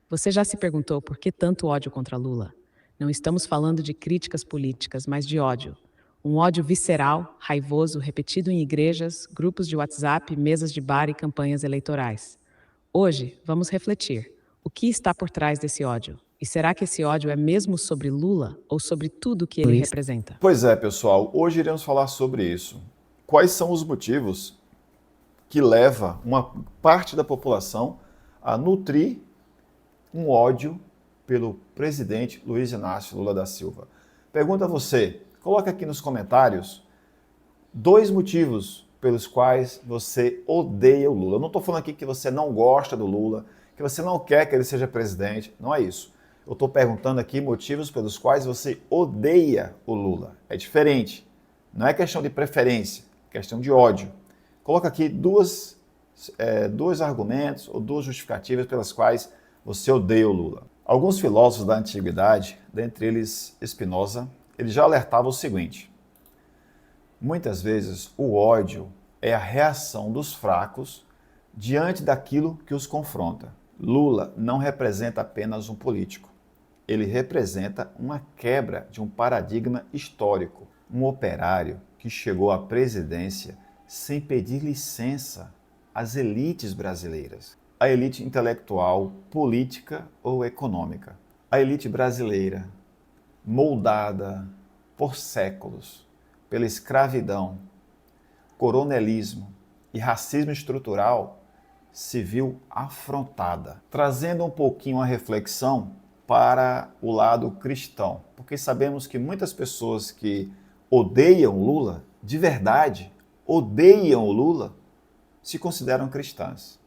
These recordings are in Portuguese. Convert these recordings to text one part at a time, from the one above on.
Você já se perguntou por que tanto ódio contra Lula? Não estamos falando de críticas políticas, mas de ódio. Um ódio visceral, raivoso, repetido em igrejas, grupos de WhatsApp, mesas de bar e campanhas eleitorais. Hoje, vamos refletir. O que está por trás desse ódio? E será que esse ódio é mesmo sobre Lula ou sobre tudo que ele representa? Pois é, pessoal, hoje iremos falar sobre isso. Quais são os motivos que levam uma parte da população a nutrir um ódio pelo presidente Luiz Inácio Lula da Silva? Pergunto a você, coloca aqui nos comentários 2 motivos pelos quais você odeia o Lula. Eu não estou falando aqui que você não gosta do Lula, que você não quer que ele seja presidente, não é isso. Eu estou perguntando aqui motivos pelos quais você odeia o Lula. É diferente. Não é questão de preferência, é questão de ódio. Coloca aqui dois argumentos ou 2 justificativas pelas quais você odeia o Lula. Alguns filósofos da antiguidade, dentre eles Spinoza, ele já alertava o seguinte: muitas vezes o ódio é a reação dos fracos diante daquilo que os confronta. Lula não representa apenas um político. Ele representa uma quebra de um paradigma histórico. Um operário que chegou à presidência sem pedir licença às elites brasileiras. A elite intelectual, política ou econômica. A elite brasileira, moldada por séculos pela escravidão, coronelismo e racismo estrutural, se viu afrontada, trazendo um pouquinho a reflexão para o lado cristão, porque sabemos que muitas pessoas que odeiam Lula, de verdade, odeiam o Lula, se consideram cristãs.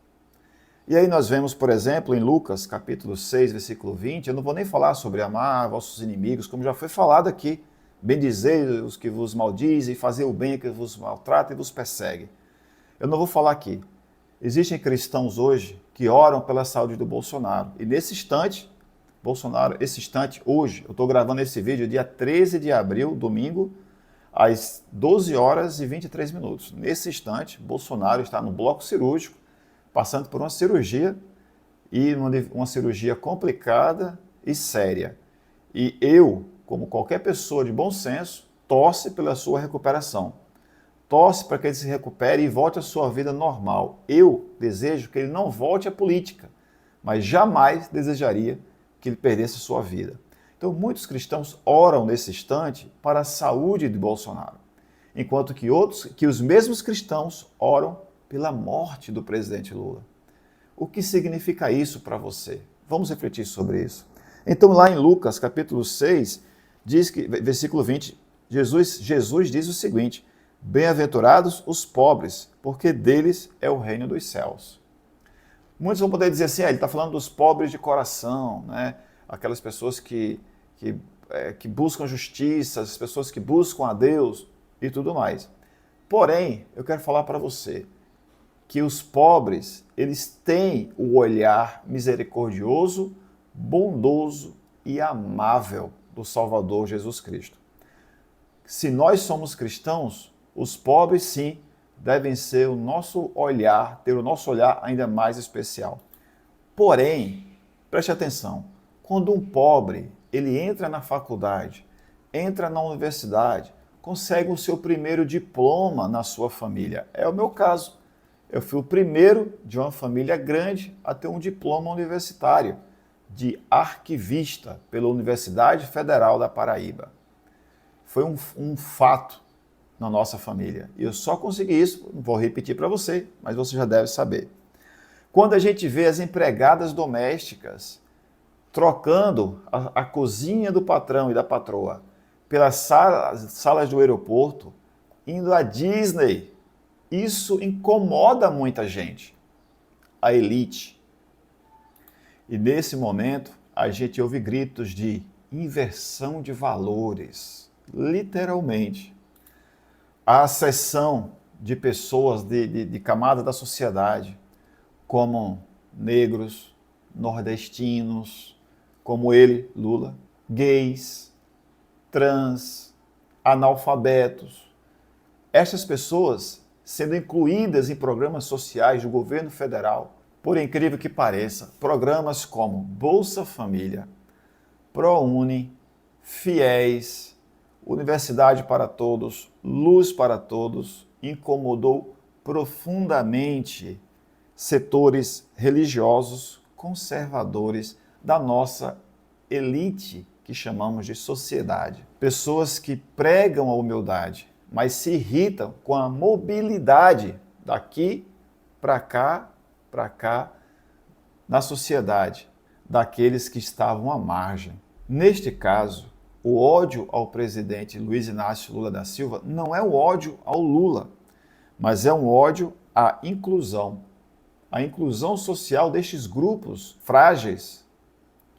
E aí nós vemos, por exemplo, em Lucas, capítulo 6, versículo 20, eu não vou nem falar sobre amar vossos inimigos, como já foi falado aqui, bendizei os que vos maldizem, fazer o bem a que vos maltrata e vos persegue. Eu não vou falar aqui. Existem cristãos hoje que oram pela saúde do Bolsonaro. E nesse instante, hoje, eu estou gravando esse vídeo dia 13 de abril, domingo, às 12 horas e 23 minutos. Nesse instante, Bolsonaro está no bloco cirúrgico, passando por uma cirurgia, e uma cirurgia complicada e séria. E eu, como qualquer pessoa de bom senso, torce pela sua recuperação. Torce para que ele se recupere e volte à sua vida normal. Eu desejo que ele não volte à política, mas jamais desejaria que ele perdesse a sua vida. Então, muitos cristãos oram nesse instante para a saúde de Bolsonaro, enquanto que os mesmos cristãos oram pela morte do presidente Lula. O que significa isso para você? Vamos refletir sobre isso. Então, lá em Lucas, capítulo 6, diz que, versículo 20, Jesus diz o seguinte: bem-aventurados os pobres, porque deles é o reino dos céus. Muitos vão poder dizer assim, ele está falando dos pobres de coração, né? Aquelas pessoas que buscam justiça, as pessoas que buscam a Deus e tudo mais. Porém, eu quero falar para você que os pobres, eles têm o olhar misericordioso, bondoso e amável do Salvador Jesus Cristo. Se nós somos cristãos, os pobres, sim, devem ser o nosso olhar, ter o nosso olhar ainda mais especial. Porém, preste atenção, quando um pobre, ele entra na faculdade, entra na universidade, consegue o seu primeiro diploma na sua família. É o meu caso. Eu fui o primeiro de uma família grande a ter um diploma universitário de arquivista pela Universidade Federal da Paraíba. Foi um fato na nossa família. E eu só consegui isso, não vou repetir para você, mas você já deve saber. Quando a gente vê as empregadas domésticas trocando a cozinha do patrão e da patroa pelas salas do aeroporto, indo à Disney, isso incomoda muita gente, a elite. E nesse momento, a gente ouve gritos de inversão de valores, literalmente. A acessão de pessoas de camadas da sociedade, como negros, nordestinos, como ele, Lula, gays, trans, analfabetos. Estas pessoas sendo incluídas em programas sociais do governo federal, Por incrível que pareça, programas como Bolsa Família, ProUni, Fiéis, Universidade para Todos, Luz para Todos, incomodou profundamente setores religiosos conservadores da nossa elite, que chamamos de sociedade. Pessoas que pregam a humildade, mas se irritam com a mobilidade daqui para cá, na sociedade, daqueles que estavam à margem. Neste caso, o ódio ao presidente Luiz Inácio Lula da Silva não é um ódio ao Lula, mas é um ódio à inclusão. A inclusão social destes grupos frágeis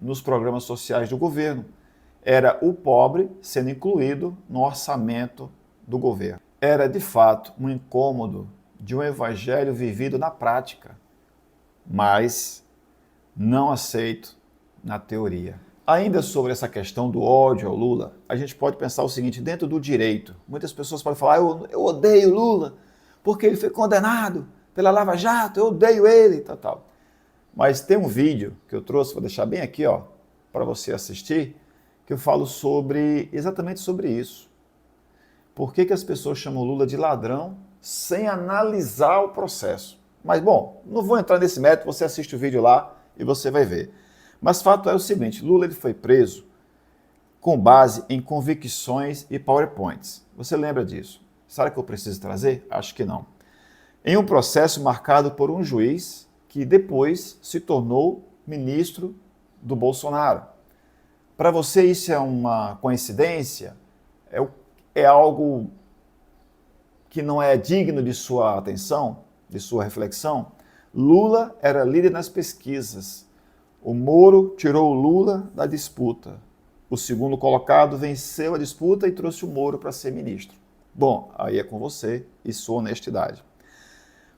nos programas sociais do governo. Era o pobre sendo incluído no orçamento do governo. Era, de fato, um incômodo de um evangelho vivido na prática, mas não aceito na teoria. Ainda sobre essa questão do ódio ao Lula, a gente pode pensar o seguinte, dentro do direito, muitas pessoas podem falar, eu odeio Lula, porque ele foi condenado pela Lava Jato, eu odeio ele, tal. Mas tem um vídeo que eu trouxe, vou deixar bem aqui, ó, para você assistir, que eu falo exatamente sobre isso. Por que as pessoas chamam Lula de ladrão sem analisar o processo? Mas, bom, não vou entrar nesse método, você assiste o vídeo lá e você vai ver. Mas fato é o seguinte, Lula ele foi preso com base em convicções e PowerPoints. Você lembra disso? Será que eu preciso trazer? Acho que não. Em um processo marcado por um juiz que depois se tornou ministro do Bolsonaro. Para você isso é uma coincidência? É algo que não é digno de sua atenção, de sua reflexão? Lula era líder nas pesquisas. O Moro tirou o Lula da disputa. O segundo colocado venceu a disputa e trouxe o Moro para ser ministro. Bom, aí é com você e sua honestidade.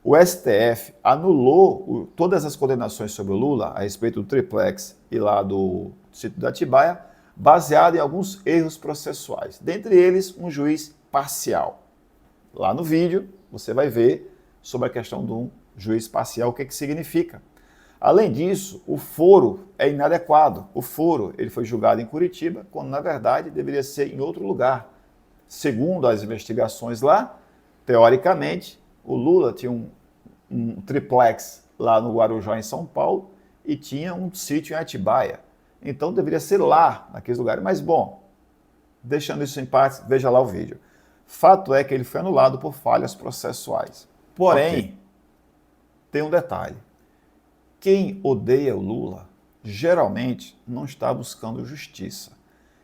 O STF anulou todas as condenações sobre o Lula a respeito do triplex e lá do sítio da Atibaia, baseado em alguns erros processuais. Dentre eles, um juiz parcial. Lá no vídeo, você vai ver sobre a questão de um juiz parcial, o que significa. Além disso, o foro é inadequado. O foro ele foi julgado em Curitiba, quando na verdade deveria ser em outro lugar. Segundo as investigações lá, teoricamente, o Lula tinha um triplex lá no Guarujá, em São Paulo, e tinha um sítio em Atibaia. Então deveria ser lá, naqueles lugares. Mas, bom, deixando isso em parte, veja lá o vídeo. Fato é que ele foi anulado por falhas processuais. Porém, tem um detalhe. Quem odeia o Lula, geralmente não está buscando justiça.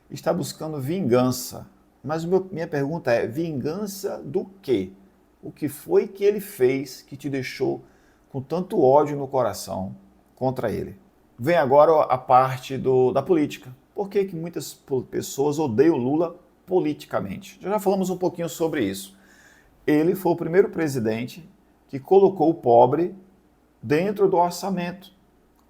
Está buscando vingança. Mas minha pergunta é, vingança do quê? O que foi que ele fez que te deixou com tanto ódio no coração contra ele? Vem agora a parte da política. Por que muitas pessoas odeiam o Lula politicamente? Já falamos um pouquinho sobre isso. Ele foi o primeiro presidente que colocou o pobre dentro do orçamento.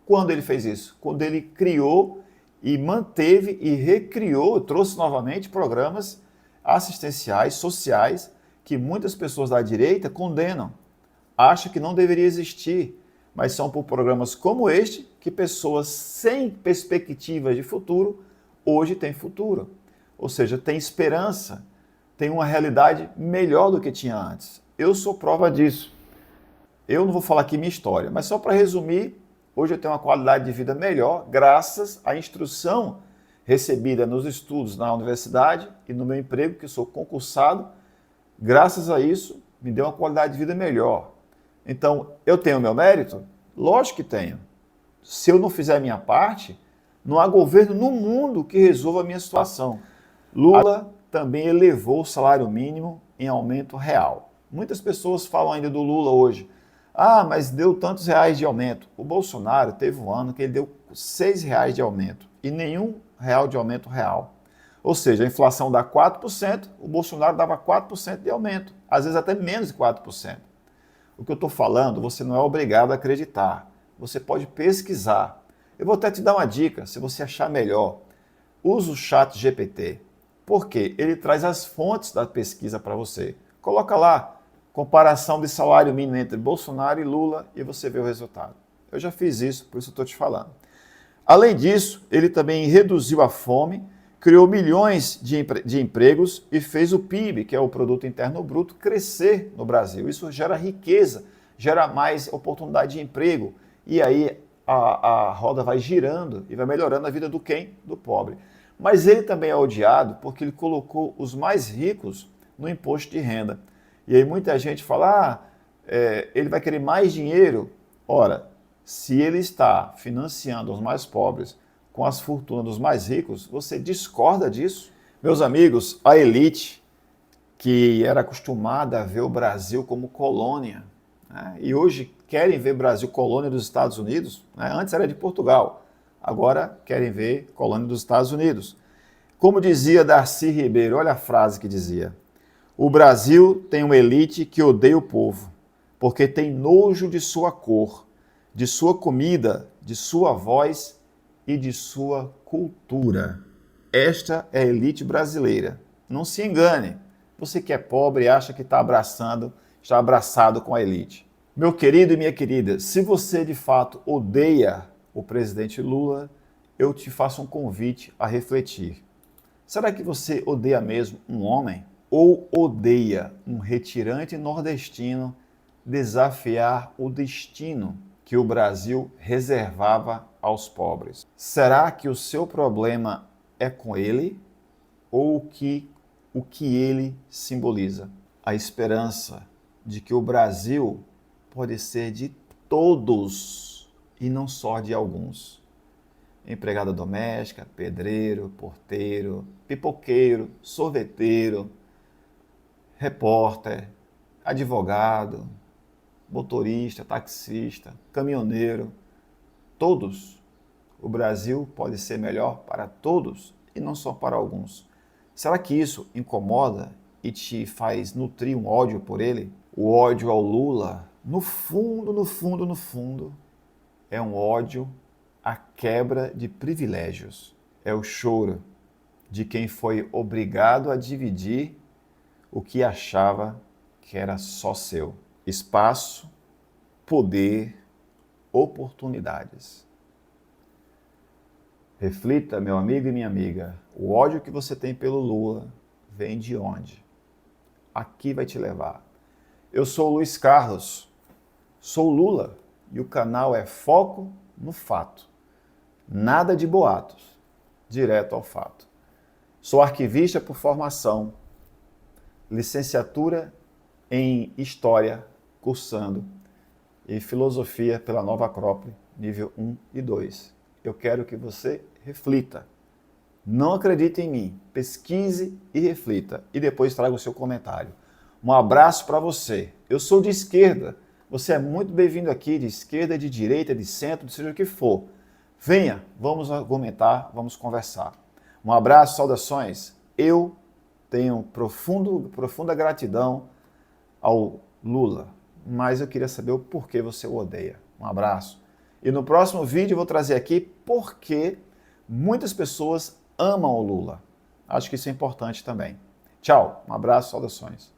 Quando ele fez isso? Quando ele criou e manteve e recriou, trouxe novamente programas assistenciais, sociais, que muitas pessoas da direita condenam, acham que não deveria existir, mas são por programas como este que pessoas sem perspectivas de futuro hoje têm futuro. Ou seja, tem esperança, tem uma realidade melhor do que tinha antes. Eu sou prova disso. Eu não vou falar aqui minha história, mas só para resumir, hoje eu tenho uma qualidade de vida melhor graças à instrução recebida nos estudos na universidade e no meu emprego, que sou concursado. Graças a isso, me deu uma qualidade de vida melhor. Então, eu tenho o meu mérito? Lógico que tenho. Se eu não fizer a minha parte, não há governo no mundo que resolva a minha situação. Lula também elevou o salário mínimo em aumento real. Muitas pessoas falam ainda do Lula hoje. Ah, mas deu tantos reais de aumento. O Bolsonaro teve um ano que ele deu R$6 de aumento e nenhum real de aumento real. Ou seja, a inflação dá 4%, o Bolsonaro dava 4% de aumento, às vezes até menos de 4%. O que eu estou falando, você não é obrigado a acreditar. Você pode pesquisar. Eu vou até te dar uma dica, se você achar melhor. Use o chat GPT. Por quê? Ele traz as fontes da pesquisa para você. Coloca lá, comparação de salário mínimo entre Bolsonaro e Lula, e você vê o resultado. Eu já fiz isso, por isso eu estou te falando. Além disso, ele também reduziu a fome, criou milhões de empregos e fez o PIB, que é o Produto Interno Bruto, crescer no Brasil. Isso gera riqueza, gera mais oportunidade de emprego. E aí a roda vai girando e vai melhorando a vida do quem? Do pobre. Mas ele também é odiado porque ele colocou os mais ricos no imposto de renda. E aí muita gente fala, ele vai querer mais dinheiro. Ora, se ele está financiando os mais pobres com as fortunas dos mais ricos, você discorda disso? Meus amigos, a elite que era acostumada a ver o Brasil como colônia, né, e hoje querem ver o Brasil colônia dos Estados Unidos, né, antes era de Portugal, agora querem ver colônia dos Estados Unidos. Como dizia Darcy Ribeiro, olha a frase que dizia: o Brasil tem uma elite que odeia o povo, porque tem nojo de sua cor, de sua comida, de sua voz e de sua cultura. Esta é a elite brasileira. Não se engane. Você que é pobre e acha que está abraçado com a elite. Meu querido e minha querida, se você de fato odeia o presidente Lula, eu te faço um convite a refletir. Será que você odeia mesmo um homem? Ou odeia um retirante nordestino desafiar o destino que o Brasil reservava aos pobres? Será que o seu problema é com ele ou o que ele simboliza? A esperança de que o Brasil pode ser de todos e não só de alguns. Empregada doméstica, pedreiro, porteiro, pipoqueiro, sorveteiro, repórter, advogado, motorista, taxista, caminhoneiro, todos. O Brasil pode ser melhor para todos e não só para alguns. Será que isso incomoda e te faz nutrir um ódio por ele? O ódio ao Lula, no fundo, é um ódio à quebra de privilégios. É o choro de quem foi obrigado a dividir o que achava que era só seu. Espaço, poder, oportunidades. Reflita, meu amigo e minha amiga, o ódio que você tem pelo Lula vem de onde? Aqui vai te levar. Eu sou o Luiz Carlos, sou Lula e o canal é Foco no Fato. Nada de boatos, direto ao fato. Sou arquivista por formação, licenciatura em História, cursando, e Filosofia pela Nova Acrópole, nível 1 e 2. Eu quero que você reflita. Não acredite em mim, pesquise e reflita, e depois traga o seu comentário. Um abraço para você. Eu sou de esquerda, você é muito bem-vindo aqui, de esquerda, de direita, de centro, seja o que for. Venha, vamos argumentar, vamos conversar. Um abraço, saudações. Eu tenho profunda gratidão ao Lula, mas eu queria saber o porquê você o odeia. Um abraço. E no próximo vídeo eu vou trazer aqui por que muitas pessoas amam o Lula. Acho que isso é importante também. Tchau, um abraço, saudações.